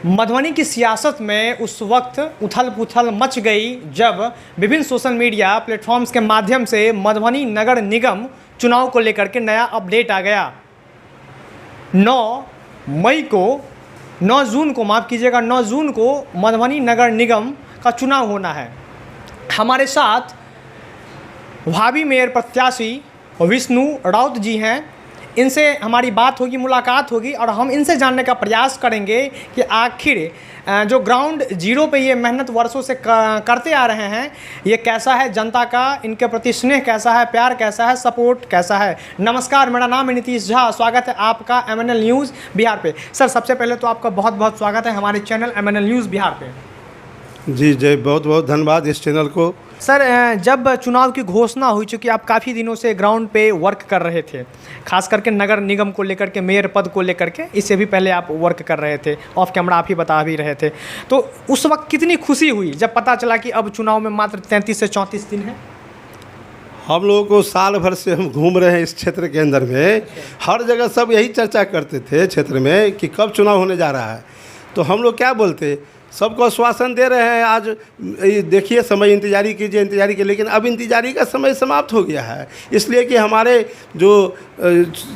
मधुबनी की सियासत में उस वक्त उथल पुथल मच गई जब विभिन्न सोशल मीडिया प्लेटफॉर्म्स के माध्यम से मधुबनी नगर निगम चुनाव को लेकर के नया अपडेट आ गया। 9 जून को माफ़ कीजिएगा 9 जून को मधुबनी नगर निगम का चुनाव होना है। हमारे साथ भावी मेयर प्रत्याशी विष्णु राउत जी हैं। इनसे हमारी बात होगी, मुलाकात होगी और हम इनसे जानने का प्रयास करेंगे कि आखिर जो ग्राउंड जीरो पे ये मेहनत वर्षों से करते आ रहे हैं, ये कैसा है, जनता का इनके प्रति स्नेह कैसा है, प्यार कैसा है, सपोर्ट कैसा है। नमस्कार, मेरा नाम है नीतीश झा, स्वागत है आपका MNL न्यूज़ बिहार पे। सर, सबसे पहले तो आपका बहुत बहुत स्वागत है हमारे चैनल MNL न्यूज़ बिहार पे। जी जय, बहुत बहुत धन्यवाद इस चैनल को। सर, जब चुनाव की घोषणा हुई, चूँकि आप काफ़ी दिनों से ग्राउंड पे वर्क कर रहे थे, खास करके नगर निगम को लेकर के, मेयर पद को लेकर के, इससे भी पहले आप वर्क कर रहे थे, ऑफ कैमरा आप ही बता भी रहे थे, तो उस वक्त कितनी खुशी हुई जब पता चला कि अब चुनाव में मात्र 33 से 34 दिन है? हम लोगों को साल भर से हम घूम रहे हैं इस क्षेत्र के अंदर में, हर जगह सब यही चर्चा करते थे क्षेत्र में कि कब चुनाव होने जा रहा है। तो हम लोग क्या बोलते, सबको आश्वासन दे रहे हैं, आज देखिए समय इंतजारी कीजिए, लेकिन अब इंतजारी का समय समाप्त हो गया है। इसलिए कि हमारे जो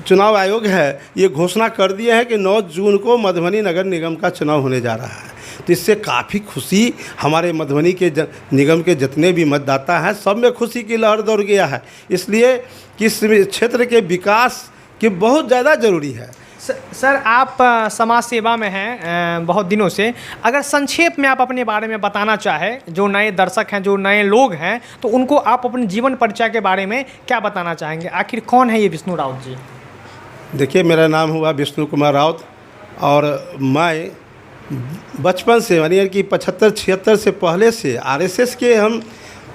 चुनाव आयोग है ये घोषणा कर दिए हैं कि 9 जून को मधुबनी नगर निगम का चुनाव होने जा रहा है। तो इससे काफ़ी खुशी हमारे मधुबनी के निगम के जितने भी मतदाता हैं सब में खुशी की लहर दौड़ गया है। इसलिए कि इस क्षेत्र के विकास की बहुत ज़्यादा ज़रूरी है। सर, आप समाज सेवा में हैं बहुत दिनों से, अगर संक्षेप में आप अपने बारे में बताना चाहें, जो नए दर्शक हैं, जो नए लोग हैं, तो उनको आप अपने जीवन परिचय के बारे में क्या बताना चाहेंगे? आखिर कौन है ये विष्णु राउत जी? देखिए, मेरा नाम हुआ विष्णु कुमार राउत और मैं बचपन से यानी कि 75-76 से पहले से RSS के हम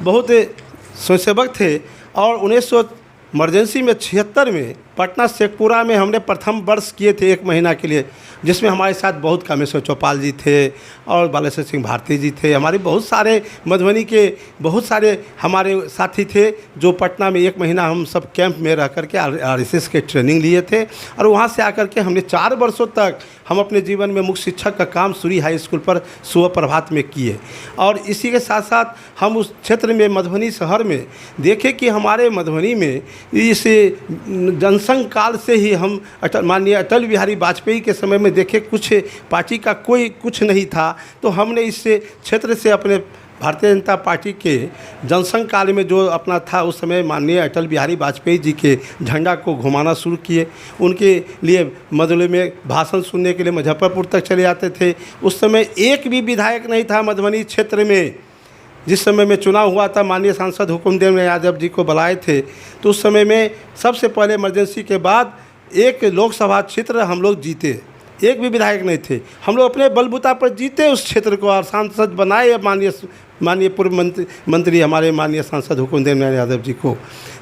बहुत स्वयंसेवक थे और 1976 में 76 में पटना शेखपुरा में हमने प्रथम वर्ष किए थे 1 महीना के लिए, जिसमें हमारे साथ बहुत कामेश्वर चौपाल जी थे और बालेश्वर सिंह भारती जी थे। हमारे बहुत सारे मधुबनी के बहुत सारे हमारे साथी थे जो पटना में 1 महीना हम सब कैंप में रह करके RSS के ट्रेनिंग लिए थे और वहाँ से आकर के हमने 4 वर्षों तक हम अपने जीवन में मुख्य शिक्षक का काम सूरी हाई स्कूल पर सुबह प्रभात में किए। और इसी के साथ साथ हम उस क्षेत्र में मधुबनी शहर में देखे कि हमारे मधुबनी में इस जनसंघ काल से ही हम माननीय अटल बिहारी वाजपेयी के समय में देखे कुछ पार्टी का कोई कुछ नहीं था। तो हमने इस क्षेत्र से अपने भारतीय जनता पार्टी के जनसंघ काल में जो अपना था उस समय माननीय अटल बिहारी वाजपेयी जी के झंडा को घुमाना शुरू किए। उनके लिए मधुबनी में भाषण सुनने के लिए मुजफ्फरपुर तक चले जाते थे। उस समय एक भी विधायक नहीं था मधुबनी क्षेत्र में। जिस समय में चुनाव हुआ था, माननीय सांसद हुकुमदेव यादव जी को बुलाए थे, तो उस समय में सबसे पहले इमरजेंसी के बाद एक लोकसभा क्षेत्र हम लोग जीते, एक भी विधायक नहीं थे। हम लोग अपने बलबूता पर जीते उस क्षेत्र को और सांसद बनाए माननीय पूर्व मंत्री हमारे माननीय सांसद हुकुमदेव यादव जी को।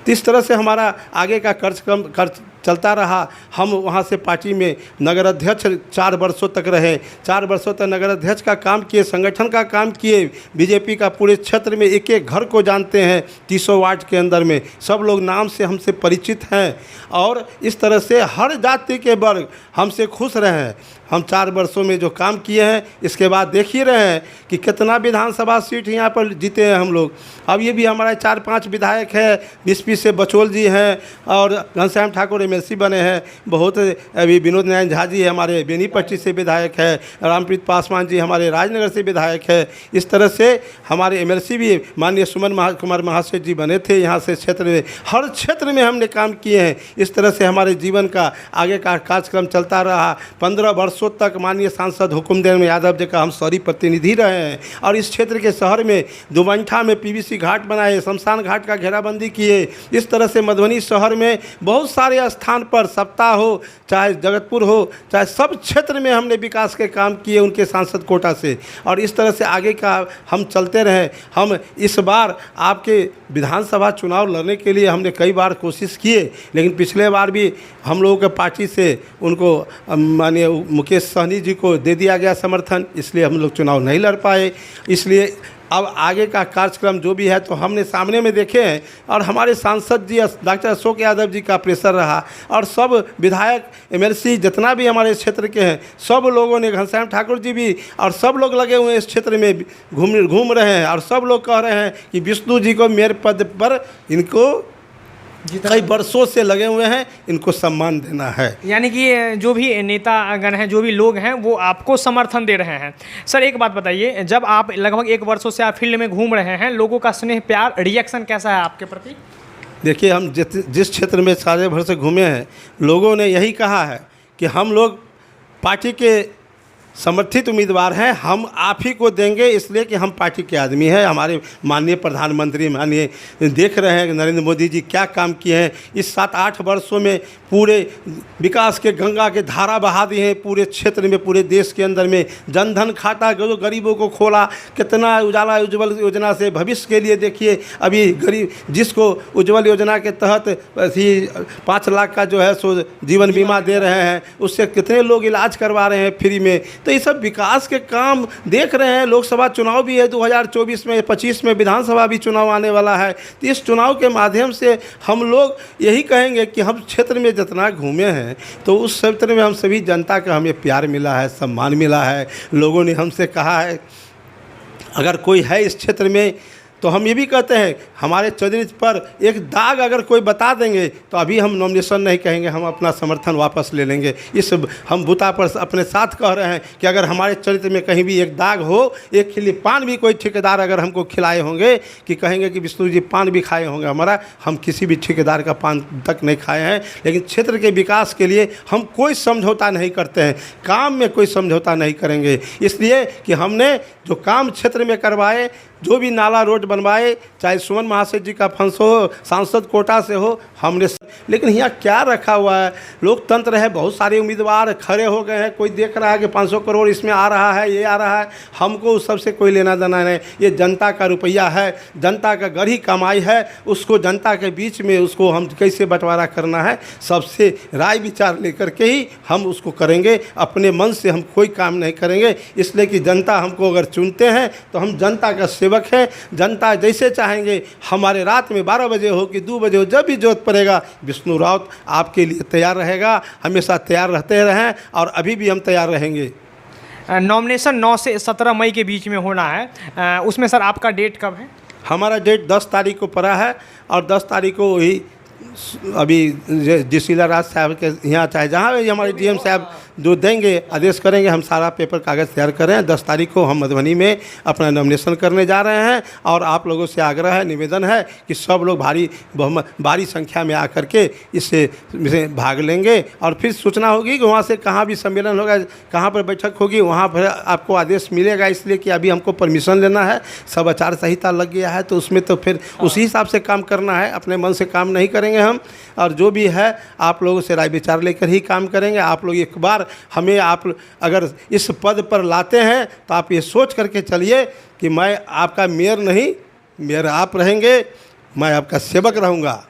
तो इस तरह से हमारा आगे का कार्य चलता रहा। हम वहाँ से पार्टी में नगर अध्यक्ष 4 वर्षों तक रहे। 4 वर्षों तक नगर अध्यक्ष का काम किए, संगठन का काम किए। बीजेपी का पूरे क्षेत्र में एक एक घर को जानते हैं, 300 वार्ड के अंदर में सब लोग नाम से हमसे परिचित हैं और इस तरह से हर जाति के वर्ग हमसे खुश रहे हैं। हम 4 वर्षों में जो काम किए हैं, इसके बाद देख ही रहे हैं कि कितना विधानसभा सीट यहाँ पर जीते हैं हम लोग। अब ये भी हमारे 4-5 विधायक हैं, 20 से बचोल जी हैं और घनश्याम ठाकुर MLC बने हैं। बहुत अभी विनोद नारायण झा जी हमारे बेनीपट्टी से विधायक है, रामप्रीत पासवान जी हमारे राजनगर से विधायक है। इस तरह से हमारे MLC भी माननीय सुमन कुमार महाशय जी बने थे यहाँ से क्षेत्र में। हर क्षेत्र में हमने काम किए हैं। इस तरह से हमारे जीवन का आगे का कार्यक्रम चलता रहा। 15 वर्षों तक माननीय सांसद हुकुमदेव यादव जी का हम शहरी प्रतिनिधि रहे हैं और इस क्षेत्र के शहर में दुमंठा में PVC घाट बनाए, शमशान घाट का घेराबंदी किए। इस तरह से मधुबनी शहर में बहुत सारे स्थान पर सप्ताह हो, चाहे जगतपुर हो, चाहे सब क्षेत्र में हमने विकास के काम किए उनके सांसद कोटा से। और इस तरह से आगे का हम चलते रहे। हम इस बार आपके विधानसभा चुनाव लड़ने के लिए हमने कई बार कोशिश किए, लेकिन पिछले बार भी हम लोगों के पार्टी से उनको माननीय मुकेश सहनी जी को दे दिया गया समर्थन, इसलिए हम लोग चुनाव नहीं लड़ पाए। इसलिए अब आगे का कार्यक्रम जो भी है तो हमने सामने में देखे हैं, और हमारे सांसद जी डॉक्टर अशोक यादव जी का प्रेशर रहा, और सब विधायक एमएलसी जितना भी हमारे क्षेत्र के हैं सब लोगों ने, घनश्याम ठाकुर जी भी, और सब लोग लगे हुए हैं इस क्षेत्र में घूम रहे हैं, और सब लोग कह रहे हैं कि विष्णु जी को मेयर पद पर इनको कई वर्षों से लगे हुए हैं, इनको सम्मान देना है। यानी कि जो भी नेतागण हैं, जो भी लोग हैं, वो आपको समर्थन दे रहे हैं। सर एक बात बताइए, जब आप लगभग 1 वर्षों से आप फील्ड में घूम रहे हैं, लोगों का स्नेह प्यार रिएक्शन कैसा है आपके प्रति? देखिए, हम जिस क्षेत्र में सारे भर से घूमे हैं, लोगों ने यही कहा है कि हम लोग पार्टी के समर्थित उम्मीदवार हैं, हम आप ही को देंगे, इसलिए कि हम पार्टी के आदमी हैं। हमारे माननीय प्रधानमंत्री माननीय देख रहे हैं नरेंद्र मोदी जी क्या काम किए हैं इस 7-8 वर्षों में, पूरे विकास के गंगा के धारा बहा दिए हैं पूरे क्षेत्र में, पूरे देश के अंदर में। जनधन खाता जो गरीबों को खोला, कितना उजाला उज्ज्वल योजना से भविष्य के लिए देखिए, अभी गरीब जिसको उज्ज्वल योजना के तहत 5 लाख का जो है सो जीवन बीमा दे रहे हैं, उससे कितने लोग इलाज करवा रहे हैं फ्री में। तो ये सब विकास के काम देख रहे हैं। लोकसभा चुनाव भी है 2024 में, 25 में विधानसभा भी चुनाव आने वाला है। तो इस चुनाव के माध्यम से हम लोग यही कहेंगे कि हम क्षेत्र में जितना घूमे हैं तो उस क्षेत्र में हम सभी जनता का हमें प्यार मिला है, सम्मान मिला है। लोगों ने हमसे कहा है अगर कोई है इस क्षेत्र में तो हम ये भी कहते हैं हमारे चौधरी पर एक दाग अगर कोई बता देंगे तो अभी हम नॉमिनेशन नहीं कहेंगे, हम अपना समर्थन वापस ले लेंगे। इस हम बुता पर अपने साथ कह रहे हैं कि अगर हमारे चरित्र में कहीं भी एक दाग हो, एक खिली पान भी कोई ठेकेदार अगर हमको खिलाए होंगे कि कहेंगे कि विष्णु जी पान भी खाए होंगे हमारा, हम किसी भी ठेकेदार का पान तक नहीं खाए हैं। लेकिन क्षेत्र के विकास के लिए हम कोई समझौता नहीं करते हैं, काम में कोई समझौता नहीं करेंगे, इसलिए कि हमने जो काम क्षेत्र में करवाए, जो भी नाला रोड बनवाए, चाहे सुमन महाशय जी का फंस हो, सांसद कोटा से हो, हमने। लेकिन यहाँ क्या रखा हुआ है, लोकतंत्र है, बहुत सारे उम्मीदवार खड़े हो गए हैं, कोई देख रहा है कि 500 करोड़ इसमें आ रहा है, ये आ रहा है, हमको उस सबसे कोई लेना देना नहीं। ये जनता का रुपया है, जनता का गढ़ी कमाई है, उसको जनता के बीच में उसको हम कैसे बंटवारा करना है, सबसे राय विचार लेकर के ही हम उसको करेंगे। अपने मन से हम कोई काम नहीं करेंगे, इसलिए कि जनता हमको अगर चुनते हैं तो हम जनता का सेवक हैं। जनता जैसे चाहेंगे, हमारे रात में 12 बजे हो कि 2 बजे हो, जब भी जरूरत पड़ेगा विष्णु राउत आपके लिए तैयार रहेगा। हमेशा तैयार रहते रहें और अभी भी हम तैयार रहेंगे। नॉमिनेशन 9 से 17 मई के बीच में होना है, उसमें सर आपका डेट कब है? हमारा डेट 10 तारीख को पड़ा है, और 10 तारीख को वही अभी जिसिला राज साहब के यहाँ चाहे जहाँ भी हमारे डीएम साहब जो देंगे आदेश करेंगे, हम सारा पेपर कागज़ तैयार करें। 10 तारीख को हम मधुबनी में अपना नॉमिनेशन करने जा रहे हैं, और आप लोगों से आग्रह है, निवेदन है कि सब लोग भारी संख्या में आकर के इससे भाग लेंगे। और फिर सूचना होगी कि वहाँ से कहाँ भी सम्मेलन होगा, कहाँ पर बैठक होगी, वहाँ पर आपको आदेश मिलेगा। इसलिए कि अभी हमको परमिशन लेना है, सब आचार संहिता लग गया है, तो उसमें तो फिर उसी हिसाब से काम करना है, अपने मन से काम नहीं करेंगे हम। और जो भी है आप लोगों से राय विचार लेकर ही काम करेंगे। आप लोग एक बार हमें आप अगर इस पद पर लाते हैं तो आप ये सोच करके चलिए कि मैं आपका मेयर नहीं, मेयर आप रहेंगे, मैं आपका सेवक रहूँगा,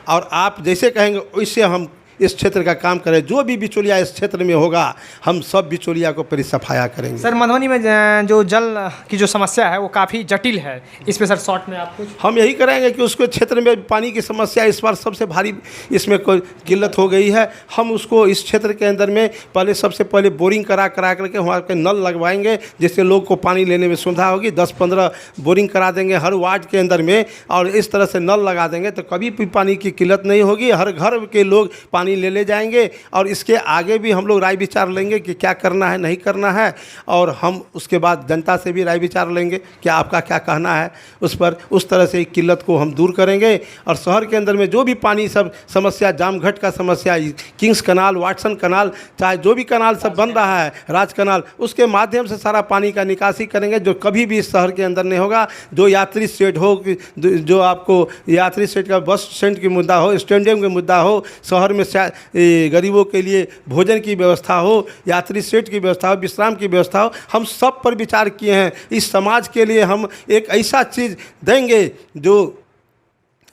और आप जैसे कहेंगे वैसे हम इस क्षेत्र का काम करें। जो भी बिचौलिया इस क्षेत्र में होगा, हम सब बिचौलिया को परिसफाया करेंगे। सर मधुबनी में जो जल की जो समस्या है वो काफ़ी जटिल है, इस पर सर शॉर्ट में आप कुछ? हम यही करेंगे कि उसको क्षेत्र में पानी की समस्या इस बार सबसे भारी इसमें कोई किल्लत हो गई है। हम उसको इस क्षेत्र के अंदर में सबसे पहले बोरिंग करा करके वहाँ के नल लगवाएंगे, जिससे लोग को पानी लेने में सुविधा होगी। 10-15 बोरिंग करा देंगे हर वार्ड के अंदर में, और इस तरह से नल लगा देंगे तो कभी भी पानी की किल्लत नहीं होगी। हर घर के लोग पानी ले जाएंगे, और इसके आगे भी हम लोग राय विचार लेंगे कि क्या करना है, नहीं करना है। और हम उसके बाद जनता से भी राय विचार लेंगे कि आपका क्या कहना है उस पर। उस तरह से किल्लत को हम दूर करेंगे। और शहर के अंदर में जो भी पानी सब समस्या, जामघट का समस्या, किंग्स कनाल, वाटसन कनाल, चाहे जो भी कनाल सब बन रहा है, राज कनाल, उसके माध्यम से सारा पानी का निकासी करेंगे, जो कभी भी इस शहर के अंदर नहीं होगा। जो यात्री शेड हो, जो आपको यात्री शेड का बस स्टैंड की मुद्दा हो, स्टेडियम की मुद्दा हो, शहर में गरीबों के लिए भोजन की व्यवस्था हो, यात्री सेट की व्यवस्था हो, विश्राम की व्यवस्था हो, हम सब पर विचार किए हैं। इस समाज के लिए हम एक ऐसा चीज़ देंगे जो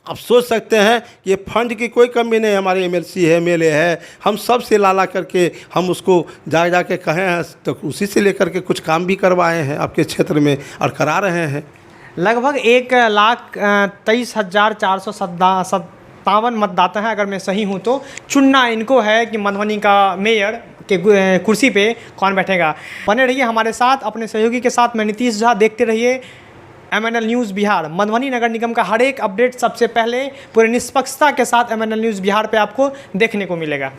आप सोच सकते हैं कि ये फंड की कोई कमी नहीं। हमारे एमएलसी है, एमएलए है, हम सब से लाला करके हम उसको जा के कहे हैं, तो उसी से लेकर के कुछ काम भी करवाए हैं आपके क्षेत्र में और करा रहे हैं। लगभग 1,23,457 मतदाता हैं, अगर मैं सही हूँ तो। चुनना इनको है कि मधुबनी का मेयर के कुर्सी पे कौन बैठेगा। बने रहिए हमारे साथ, अपने सहयोगी के साथ। मैं नीतीश झा, देखते रहिए MNL न्यूज़ बिहार। मधुबनी नगर निगम का हर एक अपडेट सबसे पहले पूरे निष्पक्षता के साथ MNL न्यूज़ बिहार पे आपको देखने को मिलेगा।